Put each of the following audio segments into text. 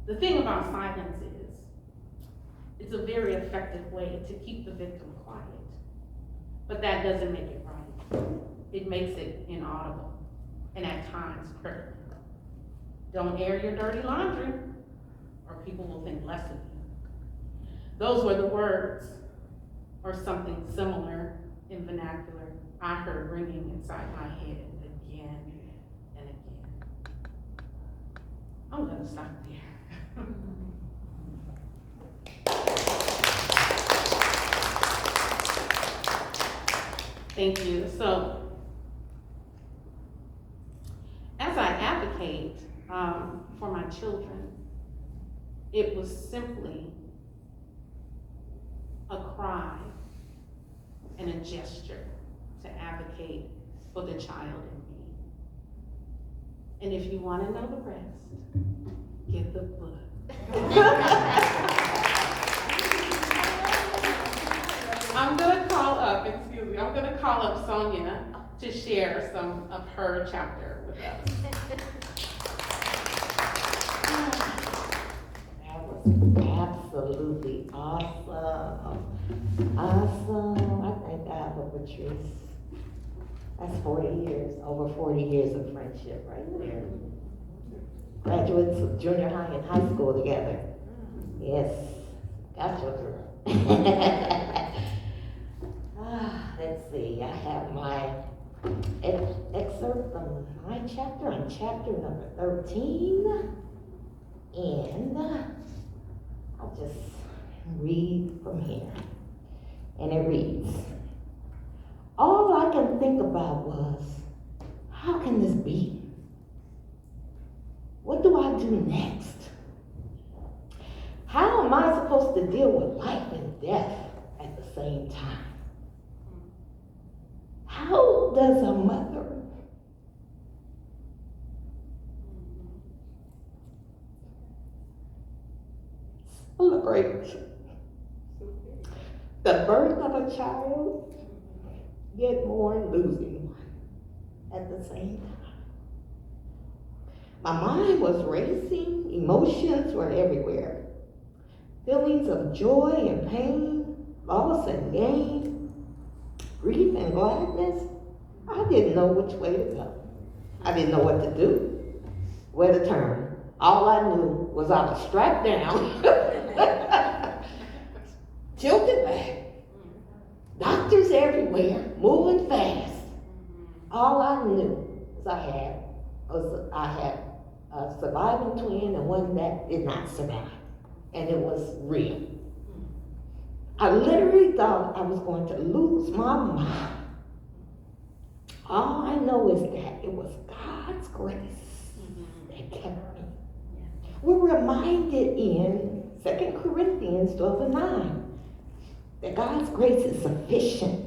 The thing about silence is, it's a very effective way to keep the victim quiet. But that doesn't make it right. It makes it inaudible, and at times critical. Don't air your dirty laundry, or people will think less of you. Those were the words, or something similar in vernacular, I heard ringing inside my head again and again. I'm gonna stop there. Thank you. So, as I advocate for my children, it was simply a cry and a gesture to advocate for the child in me. And if you want to know the rest, get the book. I'm going to call up Sonia to share some of her chapter with us. That was absolutely awesome. Awesome. I thank God for Patrice. That's 40 years, over 40 years of friendship right there. Graduates of junior high and high school together. Yes, that's your girl. Let's see, I have my excerpt from my chapter on chapter number 13. And I'll just read from here. And it reads, all I can think about was, how can this be? What do I do next? How am I supposed to deal with life and death at the same time? How does a mother celebrate the birth of a child, yet mourn losing one at the same time? My mind was racing, emotions were everywhere. Feelings of joy and pain, loss and gain, grief and gladness. I didn't know which way to go. I didn't know what to do, where to turn. All I knew was I was strapped down, tilted back, doctors everywhere, moving fast. All I knew was I had a surviving twin and one that did not survive. And it was real. I literally thought I was going to lose my mind. All I know is that it was God's grace that kept me. We're reminded in 2 Corinthians 12:9 that God's grace is sufficient.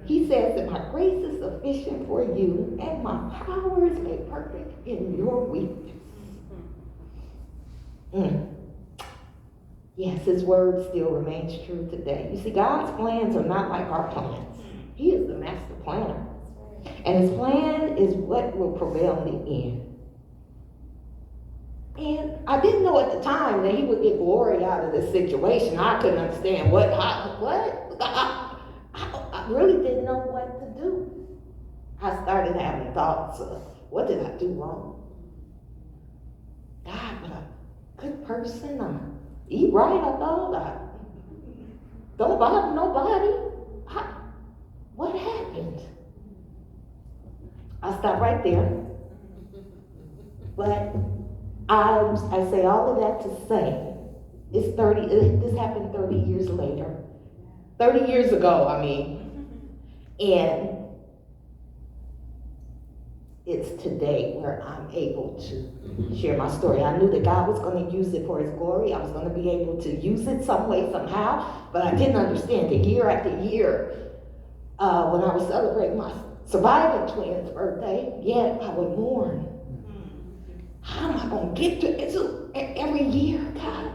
He says that my grace is sufficient for you and my power is made perfect in your weakness. Yes, his word still remains true today. You see, God's plans are not like our plans. He is the master planner. And his plan is what will prevail in the end. And I didn't know at the time that he would get glory out of this situation. I couldn't understand what. I really didn't know what to do. I started having thoughts of, what did I do wrong? God, but I'm a good person. I eat right, I thought. I don't bother nobody. What happened? I stopped right there. But I say all of that to say, this happened 30 years later. 30 years ago, I mean. And it's today where I'm able to share my story. I knew that God was going to use it for his glory. I was going to be able to use it some way, somehow, but I didn't understand that year after year, when I was celebrating my surviving twin's birthday, yet I would mourn. How am I going to get to it? Every year, God.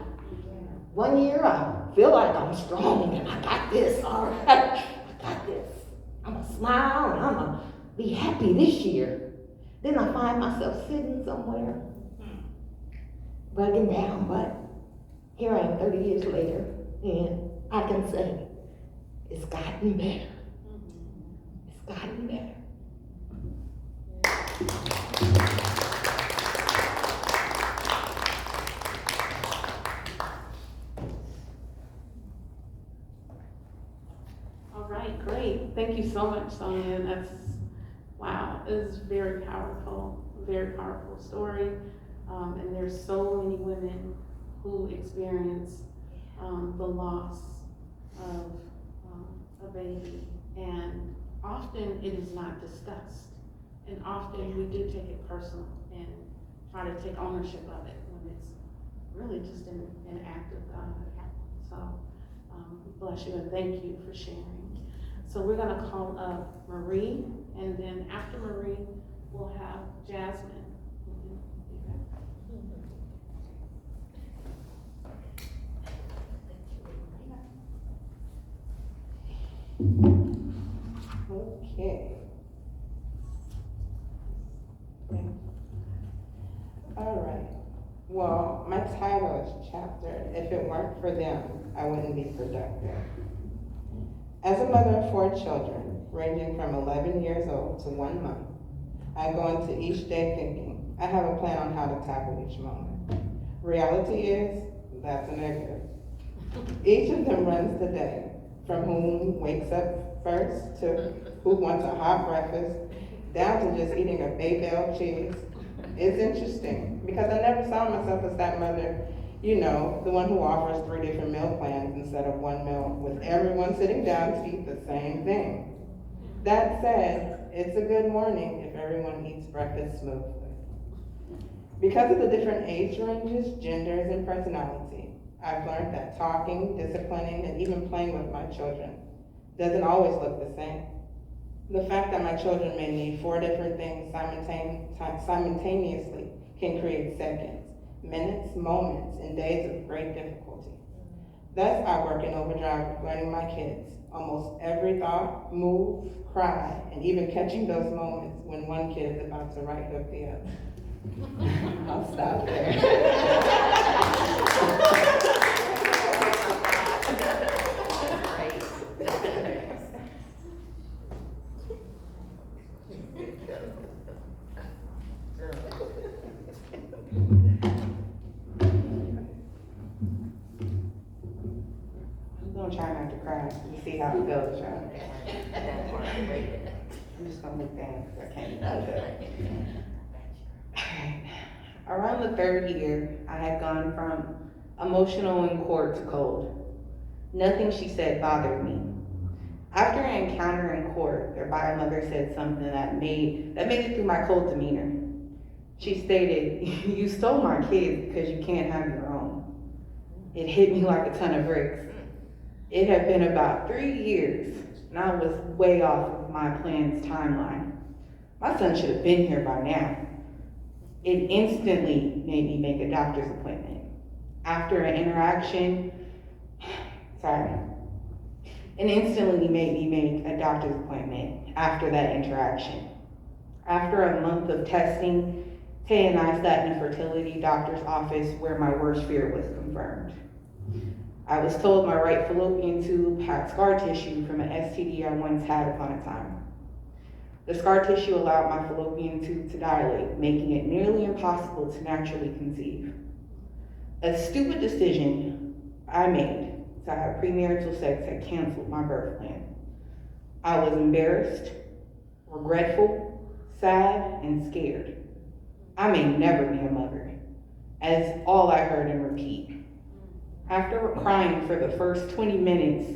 One year I feel like I'm strong and I got this, all right. I got this. I'm going to smile and I'm going to be happy this year. Then I find myself sitting somewhere bugging down, but here I am 30 years later, and I can say it's gotten better. It's gotten better. All right, great. Thank you so much, Sonia. That's, wow, it is very powerful story. And there's so many women who experience the loss of a baby, and often it is not discussed, and often we do take it personal and try to take ownership of it when it's really just an act of God. So bless you and thank you for sharing. So we're gonna call up Marie, and then after Marie we'll have Jasmine. Okay. All right. Well, my title is chapter, If It Weren't for Them, I Wouldn't Be Productive. As a mother of 4 children, ranging from 11 years old to 1 month, I go into each day thinking, I have a plan on how to tackle each moment. Reality is, that's a negative. Each of them runs the day, from whom wakes up first to who wants a hot breakfast, down to just eating a Babel cheese. It's interesting because I never saw myself as that mother, you know, the one who offers 3 different meal plans instead of 1 meal, with everyone sitting down to eat the same thing. That said, it's a good morning if everyone eats breakfast smoothly. Because of the different age ranges, genders, and personality, I've learned that talking, disciplining, and even playing with my children doesn't always look the same. The fact that my children may need 4 different things simultaneously can create seconds, minutes, moments, and days of great difficulty. Thus, I work in overdrive with learning my kids almost every thought, move, cry, and even catching those moments when one kid is about to right hook the other. I'll stop there. I'm gonna try not to cry. You see how it goes, y'all. I'm just gonna look down because I can't do that. Around the 3rd year, I had gone from emotional in court to cold. Nothing she said bothered me. After an encounter in court, whereby a mother said something that made it through my cold demeanor. She stated, "You stole my kids because you can't have your own." It hit me like a ton of bricks. It had been about 3 years, and I was way off of my plan's timeline. My son should have been here by now. It instantly made me make a doctor's appointment. After an interaction, it instantly made me make a doctor's appointment after that interaction. After a month of testing, Tay and I sat in a fertility doctor's office where my worst fear was confirmed. I was told my right fallopian tube had scar tissue from an STD I once had upon a time. The scar tissue allowed my fallopian tube to dilate, making it nearly impossible to naturally conceive. A stupid decision I made to have premarital sex had canceled my birth plan. I was embarrassed, regretful, sad, and scared. I may never be a mother, as all I heard and repeat. After crying for the first 20 minutes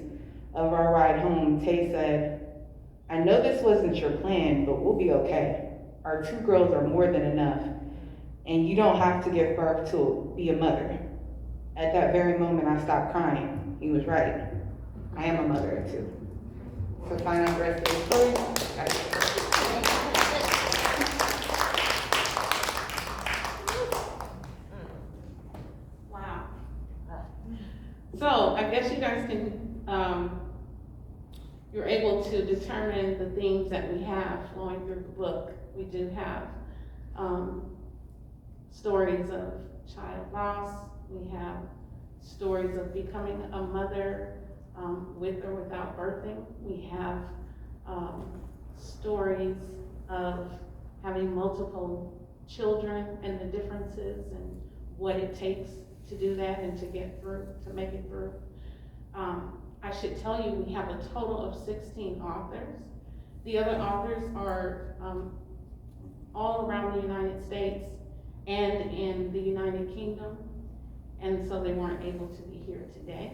of our ride home, Tay said, "I know this wasn't your plan, but we'll be okay. Our 2 girls are more than enough, and you don't have to give birth to be a mother." At that very moment, I stopped crying. He was right. I am a mother of 2. So find out the rest of the story. Wow. So I guess you guys can, you're able to determine the themes that we have flowing through the book. We do have stories of child loss. We have stories of becoming a mother with or without birthing. We have stories of having multiple children and the differences and what it takes to do that and to get through, to make it through. I should tell you, we have a total of 16 authors. The other authors are all around the United States and in the United Kingdom, and so they weren't able to be here today.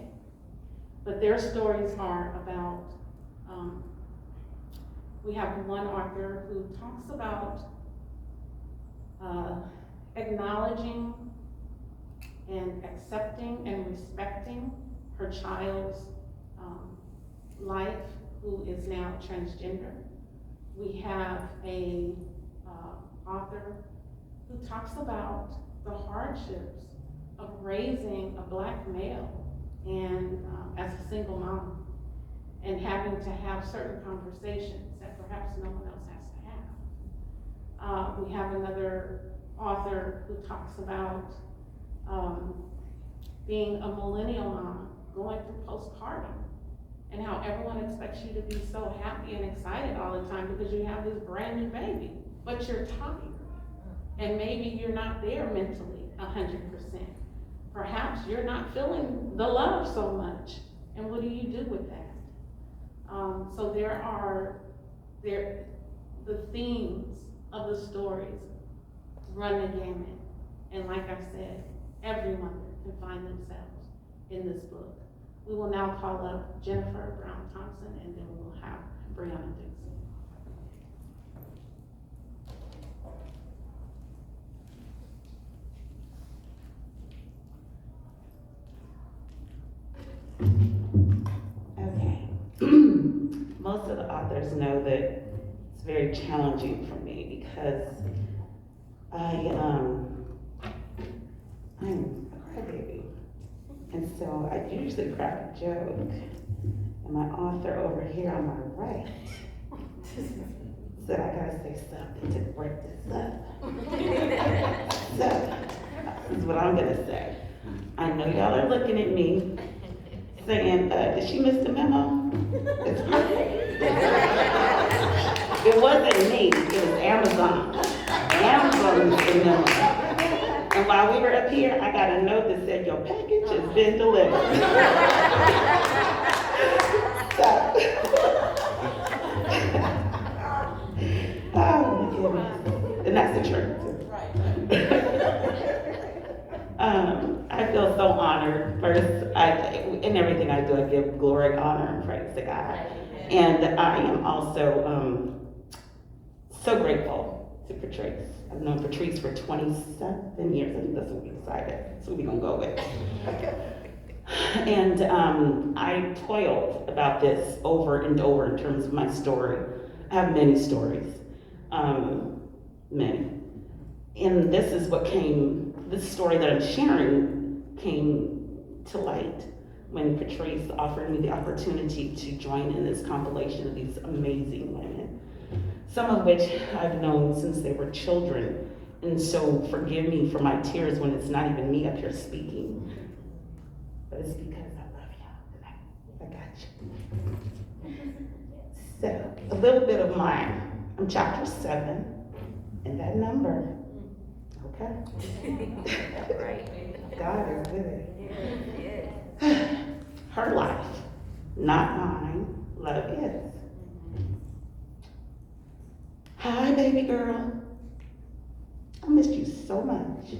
But their stories are about, we have one author who talks about acknowledging and accepting and respecting her child's life, who is now transgender. We have a author who talks about the hardships of raising a Black male and as a single mom, and having to have certain conversations that perhaps no one else has to have. We have another author who talks about being a millennial mom, going through postpartum, and how everyone expects you to be so happy and excited all the time because you have this brand new baby, but you're tired. And maybe you're not there mentally 100%. Perhaps you're not feeling the love so much. And what do you do with that? So the themes of the stories run the gamut. And like I said, every mother can find themselves in this book. We will now call up Jennifer Brown Thompson, and then we'll have Brianna Dixon. Okay. Most of the authors know that it's very challenging for me because I'm a crybaby. And so I usually crack a joke, and my author over here on my right said I gotta say something to break this up. So, this is what I'm gonna say. I know y'all are looking at me saying, did she miss the memo? It's perfect. It wasn't me, it was Amazon. Amazon missed the memo. And while we were up here, I got a note that said, your package has been delivered. So, oh my goodness. And that's the truth. I feel so honored. First, in everything I do, I give glory, honor, and praise to God. And I am also so grateful to Patrice. I've known Patrice for 27 years. I think that's what we decided. That's what we're gonna go with. And I toiled about this over and over in terms of my story. I have many stories, many. And this is what this story that I'm sharing came to light when Patrice offered me the opportunity to join in this compilation of these amazing women, some of which I've known since they were children. And so forgive me for my tears when it's not even me up here speaking, but it's because I love y'all and I got you. So a little bit of mine. I'm chapter 7 and that number. Okay? Right. God is with it. Her life, not mine. Love is. Hi, baby girl. I missed you so much.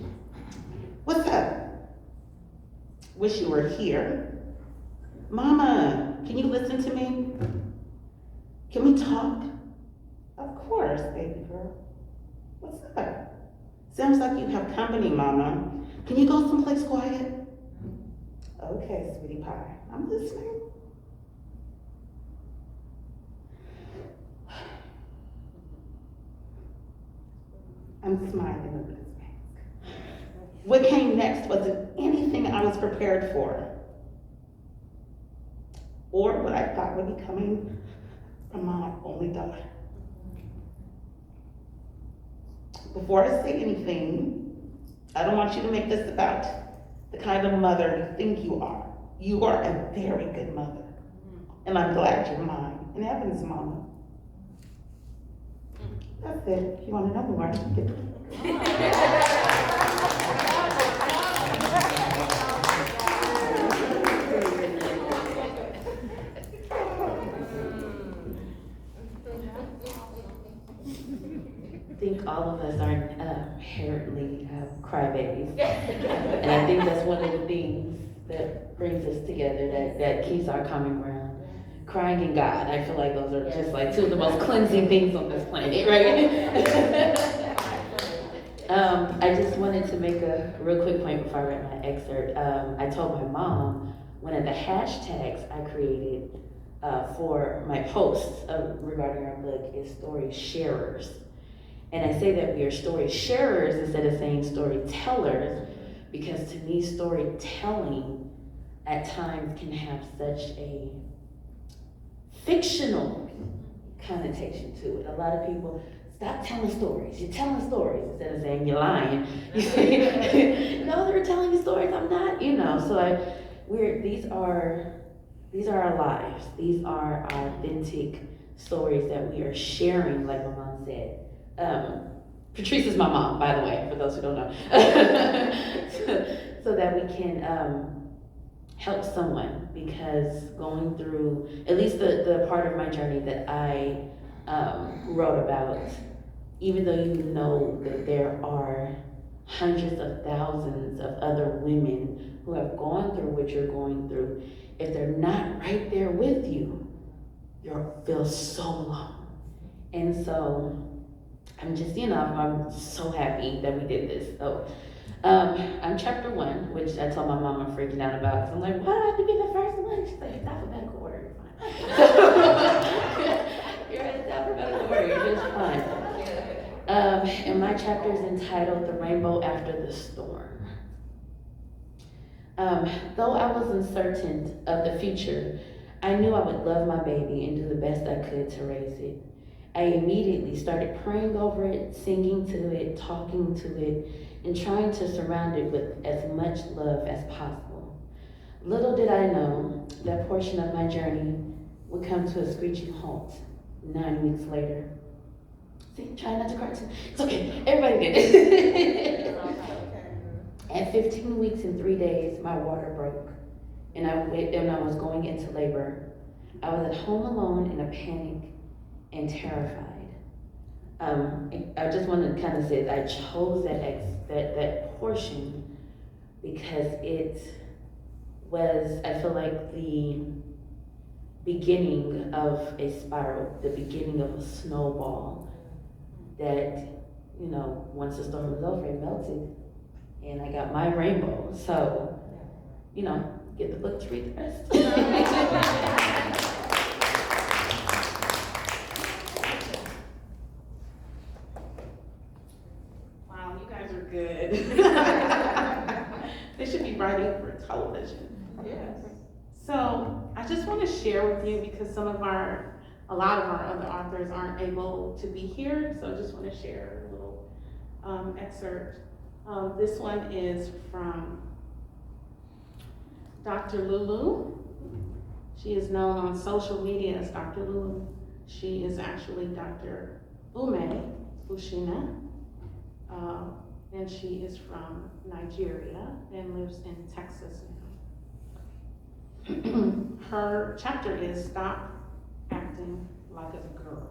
What's up? Wish you were here. Mama, can you listen to me? Can we talk? Of course, baby girl. What's up? Sounds like you have company, Mama. Can you go someplace quiet? Okay, sweetie pie, I'm listening. I'm smiling over this mask. What came next wasn't anything I was prepared for, or what I thought would be coming from my only daughter. Before I say anything, I don't want you to make this about the kind of mother you think you are. You are a very good mother. And I'm glad you're mine. In heavens, Mama. That's it. If you want to know more, I think all of us aren't inherently crybabies. And I think that's one of the things that brings us together, that keeps our common ground. Crying and God, I feel like those are just like two of the most cleansing things on this planet, right? I just wanted to make a real quick point before I read my excerpt. I told my mom one of the hashtags I created for my posts regarding our book is story sharers. And I say that we are story sharers instead of saying storytellers, because to me, storytelling at times can have such a fictional connotation to it. A lot of people, stop telling stories. You're telling stories instead of saying you're lying. You say, no, they're telling me stories. I'm not, So these are our lives. These are our authentic stories that we are sharing, like my mom said. Patrice is my mom, by the way, for those who don't know. so that we can help someone, because going through, at least the part of my journey that I wrote about, even though you know that there are hundreds of thousands of other women who have gone through what you're going through, if they're not right there with you, you'll feel so alone. And so I'm just, I'm so happy that we did this. So I'm chapter 1, which I told my mom I'm freaking out about, because I'm like, why do I have to be the first one? She's like, it's alphabetical order, you're fine. You're in alphabetical order, you're just fine. And my chapter is entitled The Rainbow After the Storm. Though I was uncertain of the future, I knew I would love my baby and do the best I could to raise it. I immediately started praying over it, singing to it, talking to it, and trying to surround it with as much love as possible. Little did I know that portion of my journey would come to a screeching halt 9 weeks later. See, try not to cry too. It's okay, everybody did it. At 15 weeks and 3 days, my water broke, and I was going into labor. I was at home alone in a panic and terrified. I just want to kind of say that I chose that portion because it was, I feel like, the beginning of a spiral, the beginning of a snowball that, once the storm was over, it melted, and I got my rainbow. So, get the book to read the rest. Good. They should be writing for television. Yes. So I just want to share with you, because a lot of our other authors aren't able to be here, so I just want to share a little excerpt. This one is from Dr. Lulu. She is known on social media as Dr. Lulu. She is actually Dr. Ume Ushina. And she is from Nigeria and lives in Texas now. Her chapter is Stop Acting Like a Girl.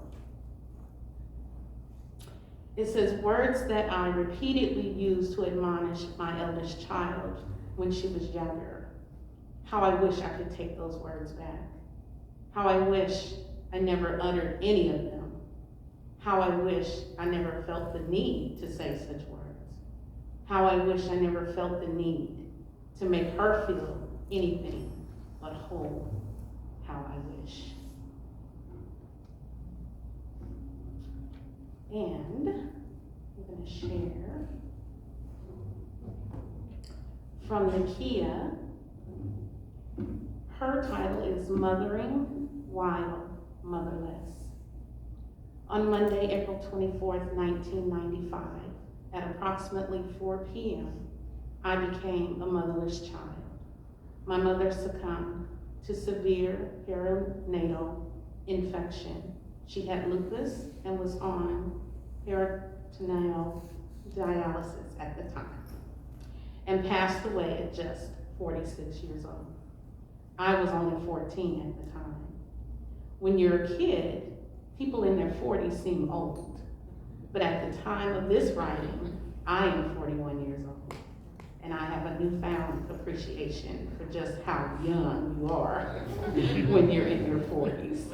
It says, words that I repeatedly used to admonish my eldest child when she was younger. How I wish I could take those words back. How I wish I never uttered any of them. How I wish I never felt the need to say such words. How I wish I never felt the need to make her feel anything but whole. How I wish. And I'm going to share from Nakia. Her title is Mothering While Motherless. On Monday, April 24th, 1995, at approximately 4 p.m., I became a motherless child. My mother succumbed to severe perinatal infection. She had lupus and was on peritoneal dialysis at the time, and passed away at just 46 years old. I was only 14 at the time. When you're a kid, people in their 40s seem old. But at the time of this writing, I am 41 years old. And I have a newfound appreciation for just how young you are when you're in your 40s.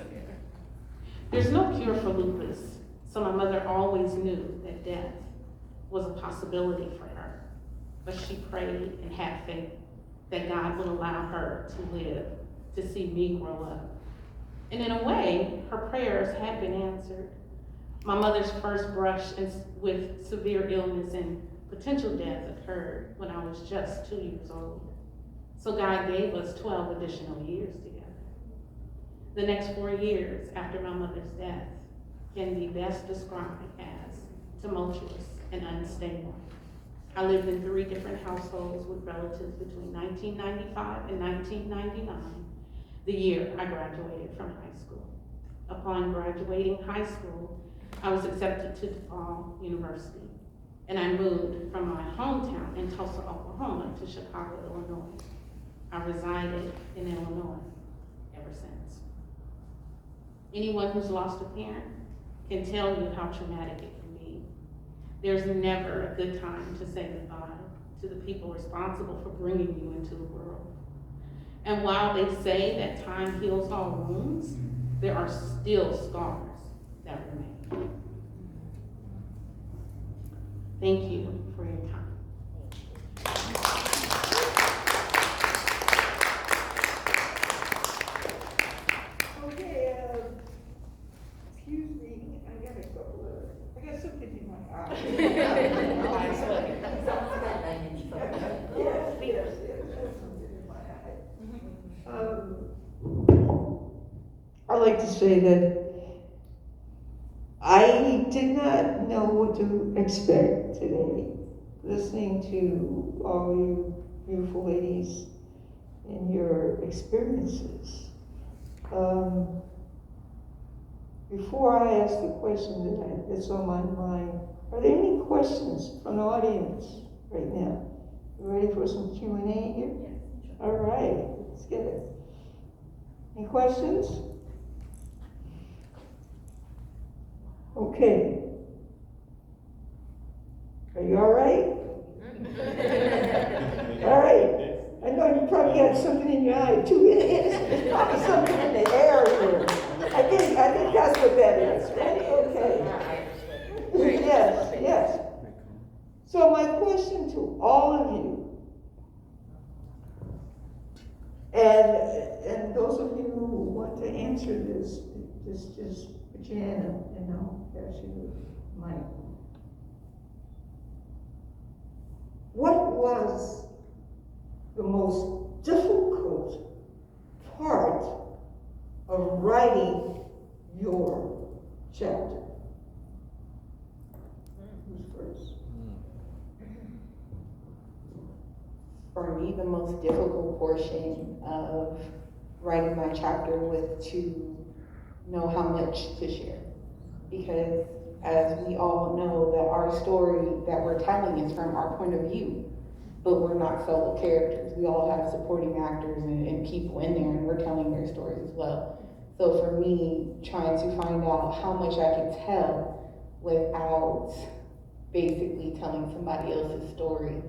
There's no cure for lupus, so my mother always knew that death was a possibility for her. But she prayed and had faith that God would allow her to live to see me grow up. And in a way, her prayers had been answered. My mother's first brush with severe illness and potential death occurred when I was just 2 years old. So God gave us 12 additional years together. The next 4 years after my mother's death can be best described as tumultuous and unstable. I lived in 3 different households with relatives between 1995 and 1999, the year I graduated from high school. Upon graduating high school, I was accepted to DePaul University, and I moved from my hometown in Tulsa, Oklahoma to Chicago, Illinois. I resided in Illinois ever since. Anyone who's lost a parent can tell you how traumatic it can be. There's never a good time to say goodbye to the people responsible for bringing you into the world. And while they say that time heals all wounds, there are still scars that remain. Thank you for your time. Okay, excuse me, I got something in my eye. Yes, something in my eye. I like to say that I did not know what to expect today, listening to all you beautiful ladies and your experiences. Before I ask the question that's on my mind, are there any questions from the audience right now? You ready for some Q&A here? Yes. All right, let's get it. Any questions? Okay. Are you all right? All right. I know you probably got something in your eye too. It's probably something in the air here. I think that's what that is, right? Okay. Yes, yes. So my question to all of you, and those of you who want to answer this, just put your hand up and I'll pass you the mic. What was the most difficult part of writing your chapter? Who's first? For me, the most difficult portion of writing my chapter was to know how much to share. Because as we all know, that our story that we're telling is from our point of view, but we're not solo characters. We all have supporting actors and people in there, and we're telling their stories as well. So for me, trying to find out how much I could tell without basically telling somebody else's story,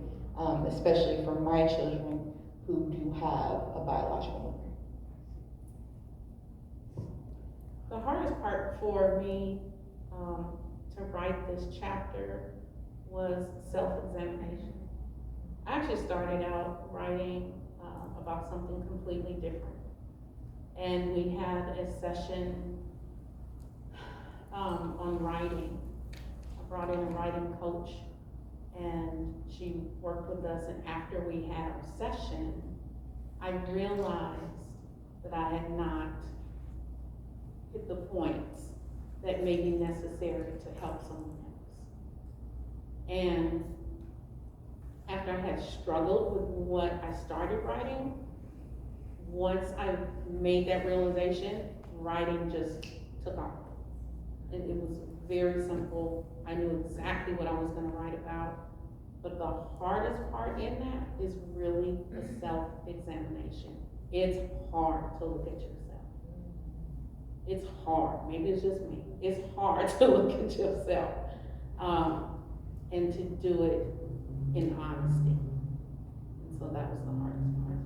especially for my children who do have a biological mother. The hardest part for me to write this chapter was self-examination. I actually started out writing about something completely different. And we had a session on writing. I brought in a writing coach and she worked with us, and after we had our session, I realized that I had not hit the points that may be necessary to help someone else. And after I had struggled with what I started writing, once I made that realization, writing just took off. And it was very simple. I knew exactly what I was gonna write about. But the hardest part in that is really the self-examination. It's hard to look at yourself. It's hard. Maybe it's just me. It's hard to look at yourself. And to do it in honesty. And so that was the hardest part.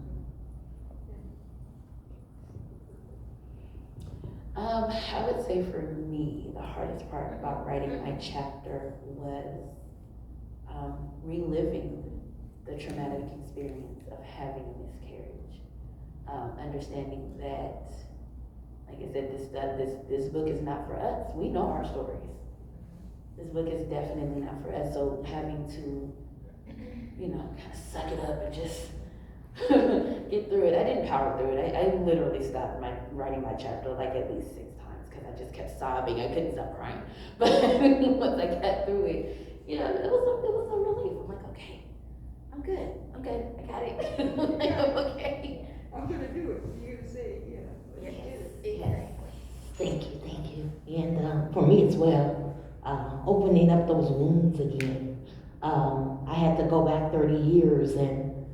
I would say for me, the hardest part about writing my chapter was reliving the traumatic experience of having a miscarriage. Understanding that, like I said, this book is not for us. We know our stories. This book is definitely not for us. So having to, kind of suck it up and just get through it. I didn't power through it. I literally stopped writing my chapter like at least 6 times because I just kept sobbing. I couldn't stop crying. But once I got through it, it was a relief. I'm like, okay, I'm good. I got it. I'm okay. I'm gonna do it. You say, yeah. Yes. Thank you. And for me as well, opening up those wounds again. I had to go back 30 years and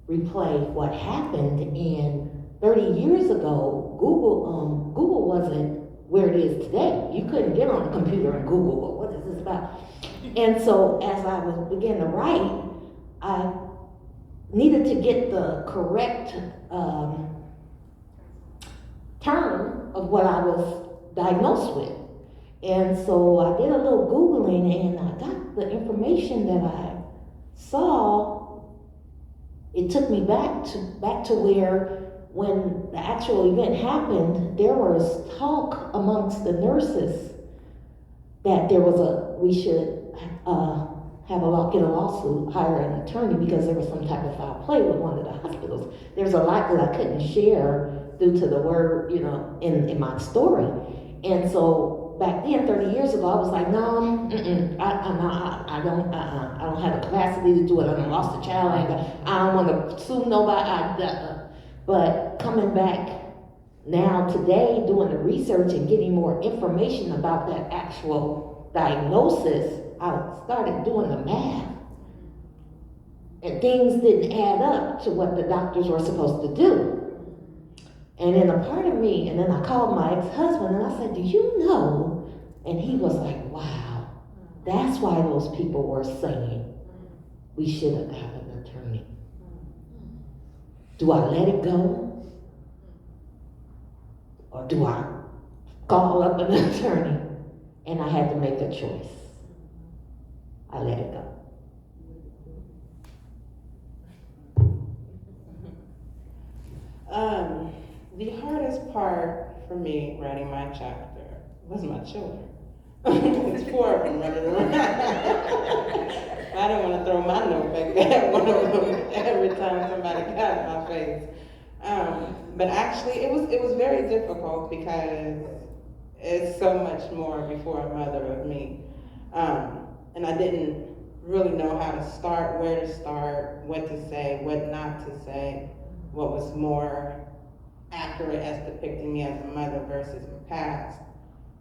replay what happened. And 30 years ago, Google wasn't where it is today. You couldn't get on a computer and Google, well, what is this about? And so as I was beginning to write, I needed to get the correct term of what I was diagnosed with. And so I did a little Googling and I got the information that I saw. It took me back to where when the actual event happened, there was talk amongst the nurses that we should get a lawsuit, hire an attorney because there was some type of foul play with one of the hospitals. There's a lot that I couldn't share due to the word, in my story. And so back then, 30 years ago, I was like, no, I don't have the capacity to do it. I done lost a child. I don't want to sue nobody. But coming back now today, doing the research and getting more information about that actual diagnosis, I started doing the math. And things didn't add up to what the doctors were supposed to do. And then a part of me, and then I called my ex-husband and I said, do you know? And he was like, wow, that's why those people were saying we should have got an attorney. Do I let it go? Or do I call up an attorney? And I had to make a choice. I let it go. The hardest part for me writing my chapter was my children. It's 4 of them running around. I didn't want to throw my notebook at one of them every time somebody got in my face. But actually, it was very difficult because it's so much more before a mother of me. And I didn't really know how to start, where to start, what to say, what not to say, what was more accurate as depicting me as a mother versus my past.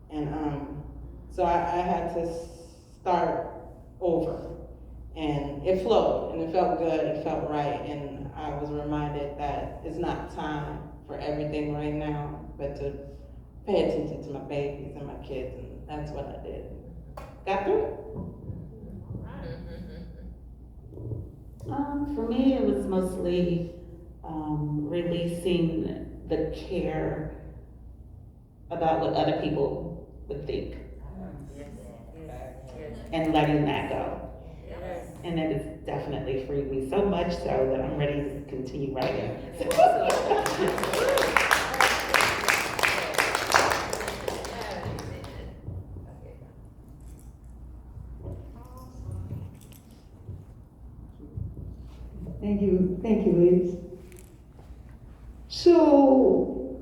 And so I had to start over. And it flowed, and it felt good, it felt right, and I was reminded that it's not time for everything right now, but to pay attention to my babies and my kids, and that's what I did. Got through it. For me, it was mostly releasing the care about what other people would think and letting that go. And it has definitely freed me so much so that I'm ready to continue writing. Thank you, ladies. So,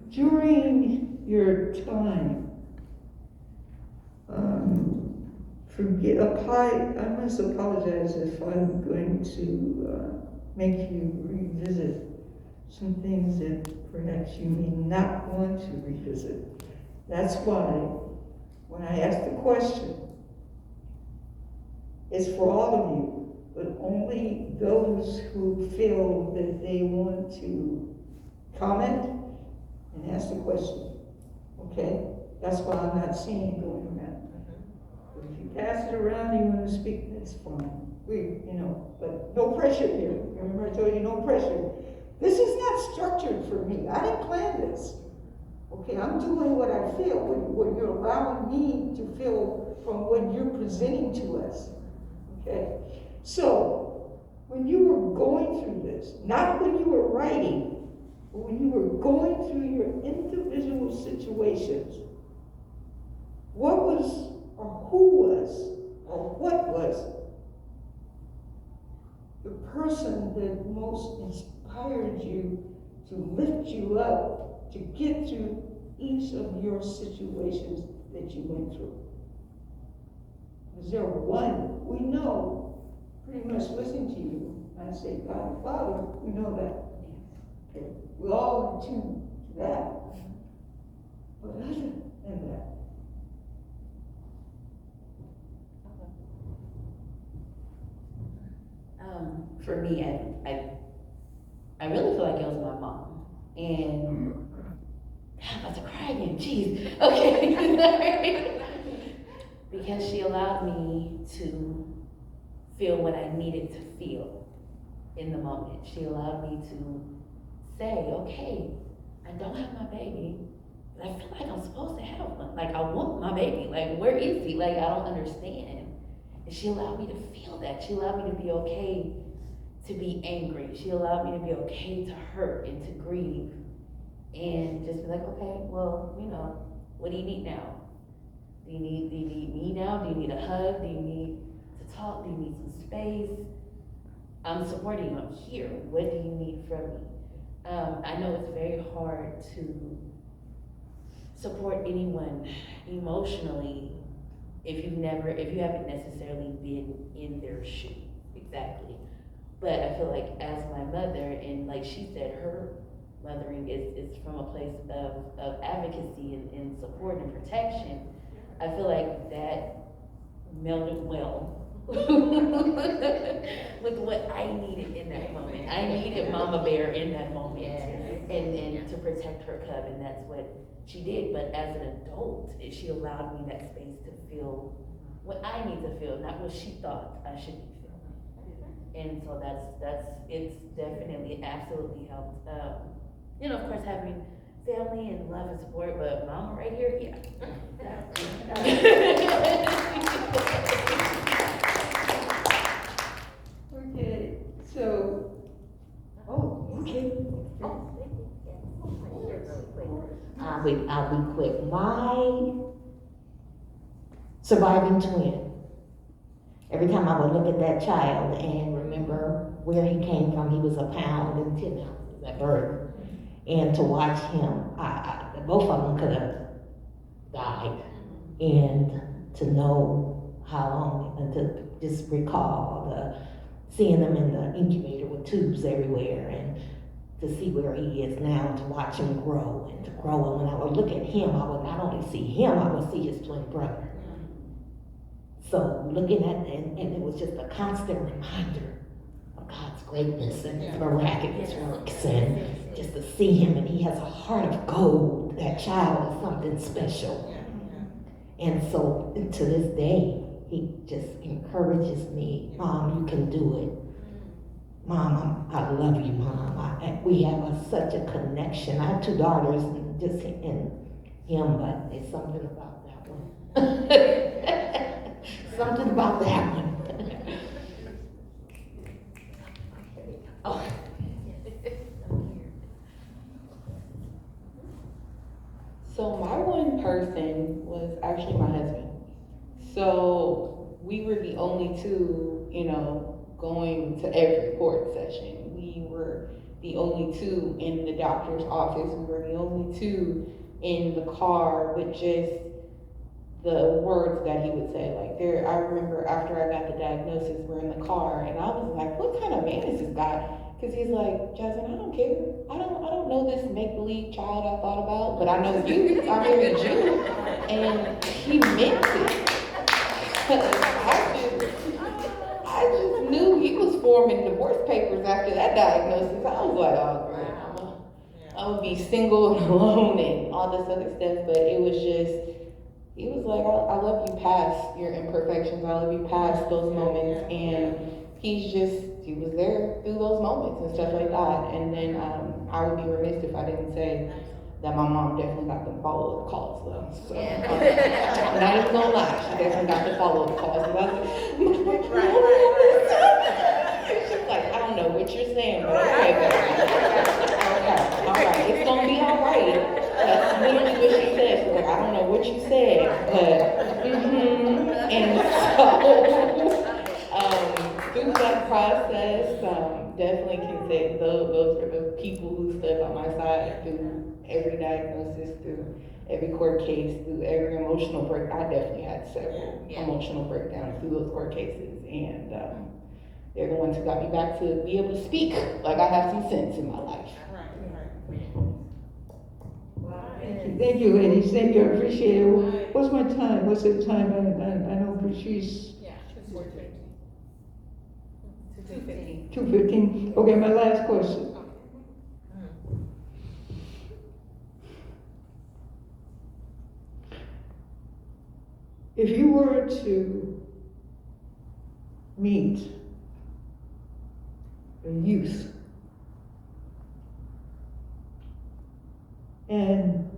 during your time I must apologize if I'm going to make you revisit some things that perhaps you may not want to revisit. That's why, when I ask the question, it's for all of you, but only those who feel that they want to comment and ask the question, okay? That's why I'm not seeing it going around. But if you pass it around and you want to speak, that's fine. But no pressure here. Remember I told you, no pressure. This is not structured for me. I didn't plan this. Okay, I'm doing what I feel, what you're allowing me to feel from what you're presenting to us. Okay? So, when you were going through this, not when you were writing, but when you were going through your individual situations, what was, or who was, or what was the person that most inspired you to lift you up to get through each of your situations that you went through? Is there one? We know, pretty much listen to you. I say, God, Father, we know that. Okay. We're all in tune to that. But other than that, for me, I really feel like it was my mom. And I'm about to cry again, jeez. Okay. Because she allowed me to feel what I needed to feel in the moment. She allowed me to say, okay, I don't have my baby, but I feel like I'm supposed to have one. Like, I want my baby. Like, where is he? Like, I don't understand. And she allowed me to feel that. She allowed me to be okay to be angry. She allowed me to be okay to hurt and to grieve. And just be like, okay, well, what do you need now? Do you need me now? Do you need a hug? Do you need to talk? Do you need some space? I'm supporting you. I'm here. What do you need from me? I know it's very hard to support anyone emotionally if you haven't necessarily been in their shoes. Exactly. But I feel like as my mother, and like she said, her mothering is from a place of advocacy and support and protection. I feel like that melded well with what I needed in that moment. I needed Mama Bear in that moment and to protect her cub, and that's what she did. But as an adult, she allowed me that space to feel what I need to feel, not what she thought I should be feeling. And so it's definitely absolutely helped. Of course, having family and love and support, but Mama right here, yeah. okay, so, okay. I'll be quick. My surviving twin. Every time I would look at that child and remember where he came from, he was 1 pound and 10 ounces at birth. And to watch him, both of them could have died. And to know how long, and to just recall seeing them in the incubator with tubes everywhere, and to see where he is now, to watch him grow and to grow. And when I would look at him, I would not only see him, I would see his twin brother. So looking at, and it was just a constant reminder of God's greatness and His miraculous works, and just to see him, and he has a heart of gold. That child is something special. And so to this day, he just encourages me, Mom, you can do it. Mom, I love you, Mom. We have such a connection. I have 2 daughters, and just in him, but there's something about that one. Something about that one. Oh. So my one person was actually my husband. So we were the only two, going to every court session. We were the only two in the doctor's office. We were the only two in the car with just the words that he would say. Like I remember after I got the diagnosis, we're in the car, and I was like, "What kind of man is this guy?" Because he's like, "Jasmine, I don't care. I don't know this make believe child I thought about, but I know you. I married you, and he meant it." I just knew he was forming divorce papers after that diagnosis. I was like, "Oh, great, I'm gonna be single and alone and all this other stuff." But it was just. He was like, I love you past your imperfections. I love you past those moments. And he was there through those moments and stuff like that. And then I would be remiss if I didn't say that my mom definitely got them follow-up calls though. So I'm not even gonna lie, she definitely got the follow-up calls. And I was like, she's like, I don't know what you're saying, but okay, baby. Okay, all right, it's gonna be all right. That's literally what she said. She's like, I don't know what you said, but And so through that process, definitely can say those are the people who stood by my side through every diagnosis, through every court case, through every emotional break. I definitely had several emotional breakdowns through those court cases, and they're the ones who got me back to be able to speak like I have some sense in my life. Thank you, ladies. Thank you. I appreciate it. What's my time? What's the time? I know Patrice. 2:15. Okay, my last question. If you were to meet a youth and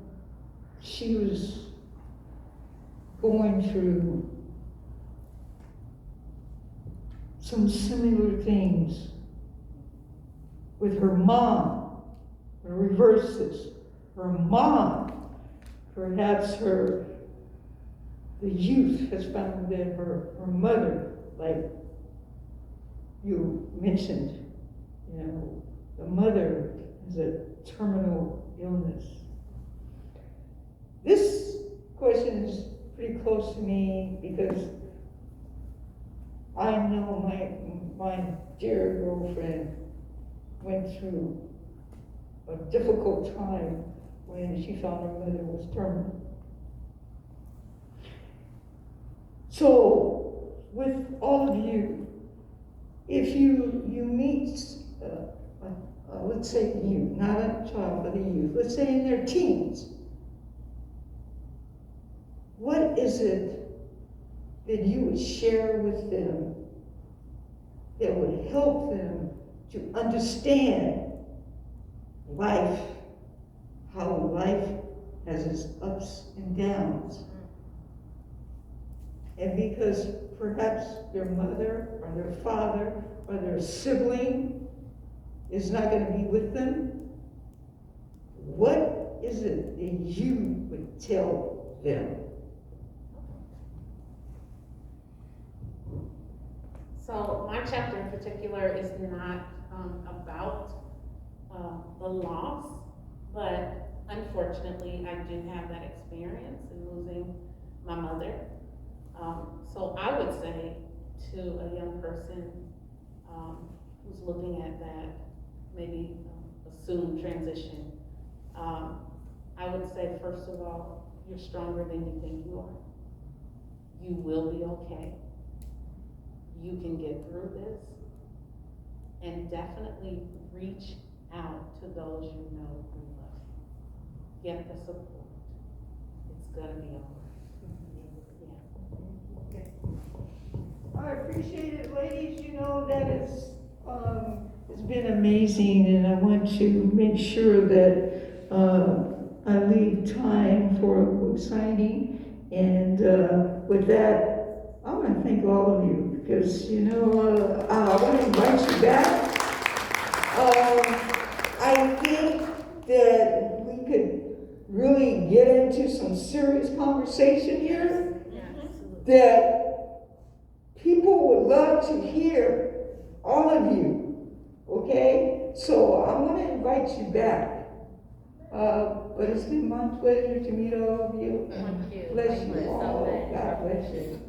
she was going through some similar things with her mom, the reverses, her mom, perhaps the youth has found that her mother, like you mentioned, the mother has a terminal illness. This question is pretty close to me because I know my dear girlfriend went through a difficult time when she found her mother was terminal. So, with all of you, if you meet, let's say you, not a child, but a youth, let's say in their teens, what is it that you would share with them that would help them to understand life, how life has its ups and downs? And because perhaps their mother or their father or their sibling is not going to be with them, what is it that you would tell them? So my chapter in particular is not about the loss, but unfortunately I do have that experience in losing my mother. So I would say to a young person who's looking at that, maybe a soon transition, I would say, first of all, you're stronger than you think you are. You will be okay. You can get through this, and definitely reach out to those you know who love you. Get the support. It's gonna be okay. I appreciate it, ladies. That is, it's been amazing, and I want to make sure that I leave time for a book signing. And with that, I want to thank all of you because, I want to invite you back. I think that we could really get into some serious conversation here that people would love to hear, all of you, okay? So I want to invite you back. But it's been my pleasure to meet all of you. Thank you. Bless Thank you so all. much. God bless you.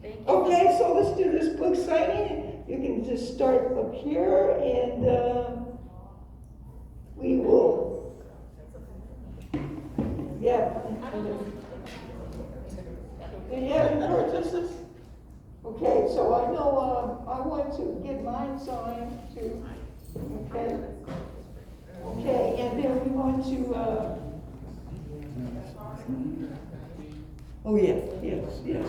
Thank you. Okay, so let's do this book signing. You can just start up here and we will, yeah. Do you have any purchases? Okay, so I know, I want to get mine signed too. Okay. Okay, and then we want to, oh, yes, yes, yes.